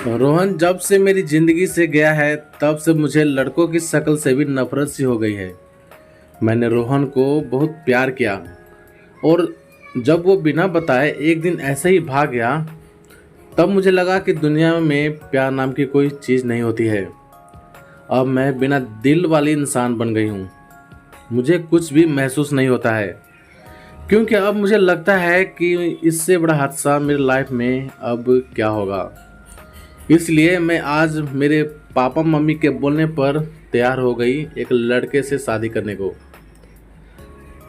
रोहन जब से मेरी ज़िंदगी से गया है तब से मुझे लड़कों की शक्ल से भी नफरत सी हो गई है। मैंने रोहन को बहुत प्यार किया और जब वो बिना बताए एक दिन ऐसे ही भाग गया तब मुझे लगा कि दुनिया में प्यार नाम की कोई चीज़ नहीं होती है। अब मैं बिना दिल वाली इंसान बन गई हूँ। मुझे कुछ भी महसूस नहीं होता है क्योंकि अब मुझे लगता है कि इससे बड़ा हादसा मेरी लाइफ में अब क्या होगा। इसलिए मैं आज मेरे पापा मम्मी के बोलने पर तैयार हो गई एक लड़के से शादी करने को।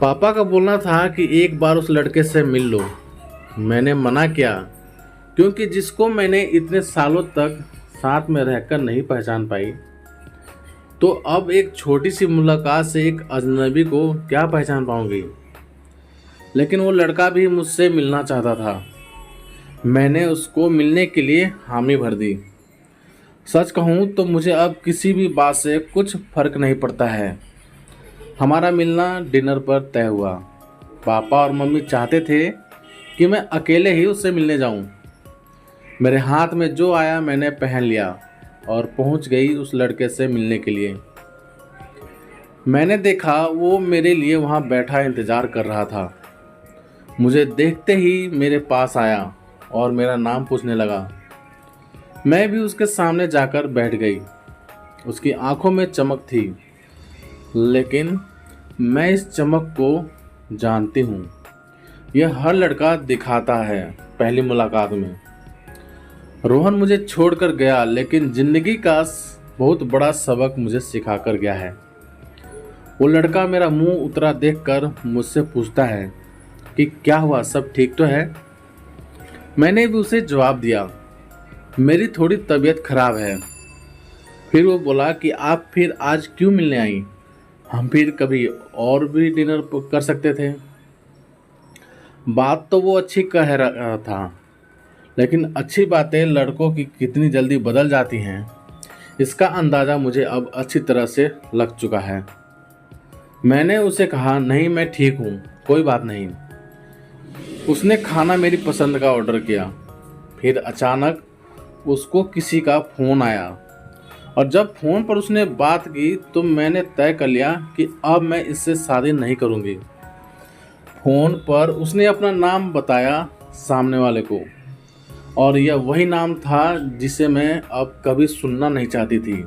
पापा का बोलना था कि एक बार उस लड़के से मिल लो। मैंने मना किया क्योंकि जिसको मैंने इतने सालों तक साथ में रहकर नहीं पहचान पाई, तो अब एक छोटी सी मुलाकात से एक अजनबी को क्या पहचान पाऊंगी। लेकिन वो लड़का भी मुझसे मिलना चाहता था। मैंने उसको मिलने के लिए हामी भर दी। सच कहूँ तो मुझे अब किसी भी बात से कुछ फर्क नहीं पड़ता है। हमारा मिलना डिनर पर तय हुआ। पापा और मम्मी चाहते थे कि मैं अकेले ही उससे मिलने जाऊं। मेरे हाथ में जो आया मैंने पहन लिया और पहुंच गई उस लड़के से मिलने के लिए। मैंने देखा वो मेरे लिए वहां बैठा इंतज़ार कर रहा था। मुझे देखते ही मेरे पास आया और मेरा नाम पूछने लगा। मैं भी उसके सामने जाकर बैठ गई। उसकी आंखों में चमक थी, लेकिन मैं इस चमक को जानती हूँ। यह हर लड़का दिखाता है पहली मुलाकात में। रोहन मुझे छोड़कर गया, लेकिन जिंदगी का बहुत बड़ा सबक मुझे सिखा कर गया है। वो लड़का मेरा मुंह उतरा देखकर मुझसे पूछता है कि क्या हुआ, सब ठीक तो है। मैंने भी उसे जवाब दिया, मेरी थोड़ी तबीयत खराब है। फिर वो बोला कि आप फिर आज क्यों मिलने आई, हम फिर कभी और भी डिनर कर सकते थे। बात तो वो अच्छी कह रहा था, लेकिन अच्छी बातें लड़कों की कितनी जल्दी बदल जाती हैं, इसका अंदाज़ा मुझे अब अच्छी तरह से लग चुका है। मैंने उसे कहा, नहीं मैं ठीक हूँ, कोई बात नहीं। उसने खाना मेरी पसंद का ऑर्डर किया। फिर अचानक उसको किसी का फ़ोन आया और जब फ़ोन पर उसने बात की तो मैंने तय कर लिया कि अब मैं इससे शादी नहीं करूँगी। फ़ोन पर उसने अपना नाम बताया सामने वाले को, और यह वही नाम था जिसे मैं अब कभी सुनना नहीं चाहती थी।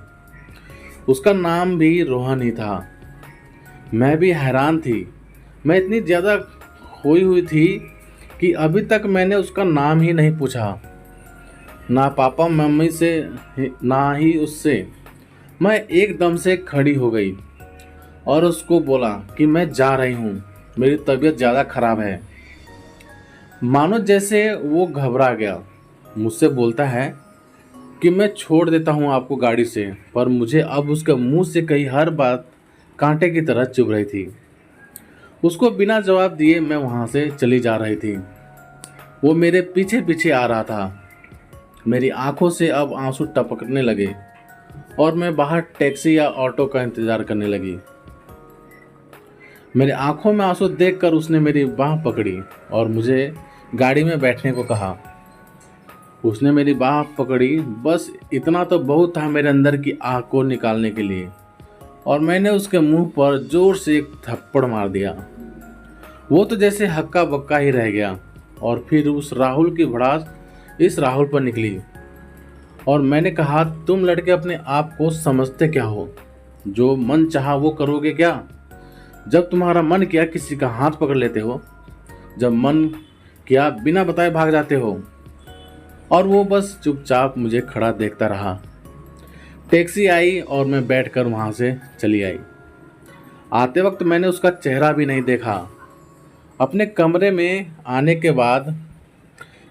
उसका नाम भी रोहन ही था। मैं भी हैरान थी। मैं इतनी ज़्यादा खोई हुई थी कि अभी तक मैंने उसका नाम ही नहीं पूछा, ना पापा मम्मी से ना ही उससे। मैं एकदम से खड़ी हो गई और उसको बोला कि मैं जा रही हूँ, मेरी तबीयत ज़्यादा ख़राब है। मानो जैसे वो घबरा गया। मुझसे बोलता है कि मैं छोड़ देता हूँ आपको गाड़ी से, पर मुझे अब उसके मुंह से कही हर बात कांटे की तरह चुभ रही थी। उसको बिना जवाब दिए मैं वहाँ से चली जा रही थी। वो मेरे पीछे पीछे आ रहा था। मेरी आंखों से अब आंसू टपकने लगे और मैं बाहर टैक्सी या ऑटो का इंतज़ार करने लगी। मेरे आंखों में आंसू देखकर उसने मेरी बाह पकड़ी और मुझे गाड़ी में बैठने को कहा। उसने मेरी बाह पकड़ी, बस इतना तो बहुत था मेरे अंदर की आग को निकालने के लिए, और मैंने उसके मुंह पर जोर से एक थप्पड़ मार दिया। वो तो जैसे हक्का बक्का ही रह गया। और फिर उस राहुल की भड़ास इस राहुल पर निकली और मैंने कहा, तुम लड़के अपने आप को समझते क्या हो? जो मन चाहा वो करोगे क्या? जब तुम्हारा मन किया किसी का हाथ पकड़ लेते हो, जब मन किया बिना बताए भाग जाते हो। और वो बस चुपचाप मुझे खड़ा देखता रहा। टैक्सी आई और मैं बैठकर वहाँ से चली आई। आते वक्त मैंने उसका चेहरा भी नहीं देखा। अपने कमरे में आने के बाद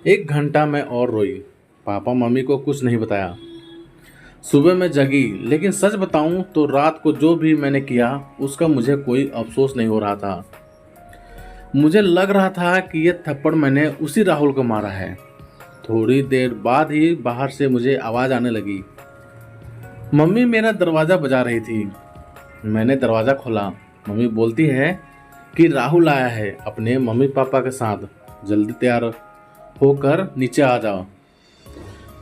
1 घंटा मैं और रोई। पापा मम्मी को कुछ नहीं बताया। सुबह मैं जगी, लेकिन सच बताऊं तो रात को जो भी मैंने किया उसका मुझे कोई अफसोस नहीं हो रहा था। मुझे लग रहा था कि यह थप्पड़ मैंने उसी राहुल को मारा है। थोड़ी देर बाद ही बाहर से मुझे आवाज़ आने लगी। मम्मी मेरा दरवाज़ा बजा रही थी। मैंने दरवाज़ा खोला। मम्मी बोलती है कि राहुल आया है अपने मम्मी पापा के साथ, जल्दी तैयार होकर नीचे आ जाओ।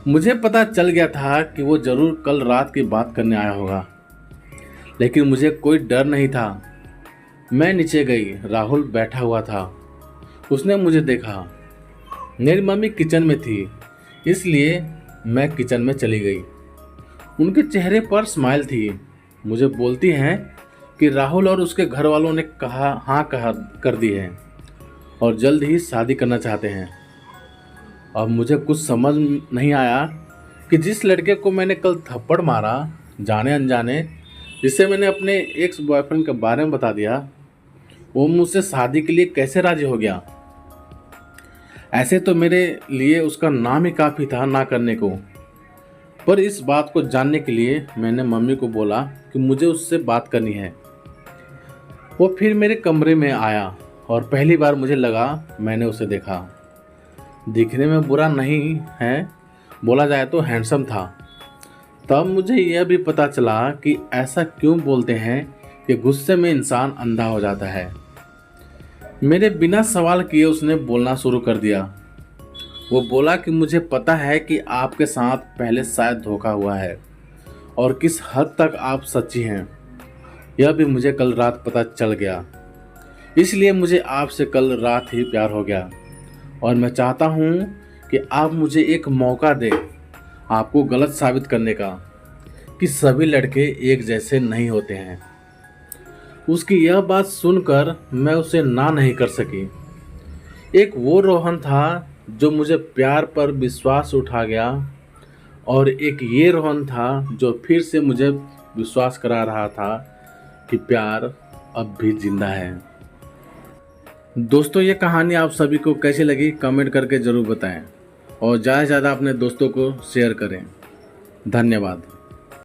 मुझे पता चल गया था कि वो ज़रूर कल रात की बात करने आया होगा, लेकिन मुझे कोई डर नहीं था। मैं नीचे गई, राहुल बैठा हुआ था। उसने मुझे देखा। मेरी मम्मी किचन में थी, इसलिए मैं किचन में चली गई। उनके चेहरे पर स्माइल थी। मुझे बोलती हैं कि राहुल और उसके घर वालों ने कहा कर दी है और जल्द ही शादी करना चाहते हैं। अब मुझे कुछ समझ नहीं आया कि जिस लड़के को मैंने कल थप्पड़ मारा जाने अनजाने, जिसे मैंने अपने एक्स बॉयफ्रेंड के बारे में बता दिया, वो मुझसे शादी के लिए कैसे राजी हो गया। ऐसे तो मेरे लिए उसका नाम ही काफ़ी था ना करने को। पर इस बात को जानने के लिए मैंने मम्मी को बोला कि मुझे उससे बात करनी है। वो फिर मेरे कमरे में आया और पहली बार मुझे लगा मैंने उसे देखा। दिखने में बुरा नहीं है, बोला जाए तो हैंडसम था। तब मुझे यह भी पता चला कि ऐसा क्यों बोलते हैं कि गुस्से में इंसान अंधा हो जाता है। मेरे बिना सवाल किए उसने बोलना शुरू कर दिया। वो बोला कि मुझे पता है कि आपके साथ पहले शायद धोखा हुआ है और किस हद तक आप सच्ची हैं, यह भी मुझे कल रात पता चल गया। इसलिए मुझे आपसे कल रात ही प्यार हो गया और मैं चाहता हूँ कि आप मुझे एक मौका दें आपको गलत साबित करने का कि सभी लड़के एक जैसे नहीं होते हैं। उसकी यह बात सुनकर मैं उसे ना नहीं कर सकी। एक वो रोहन था जो मुझे प्यार पर विश्वास उठा गया और एक ये रोहन था जो फिर से मुझे विश्वास करा रहा था कि प्यार अब भी जिंदा है। दोस्तों, ये कहानी आप सभी को कैसी लगी कमेंट करके ज़रूर बताएं और ज़्यादा से ज़्यादा अपने दोस्तों को शेयर करें। धन्यवाद।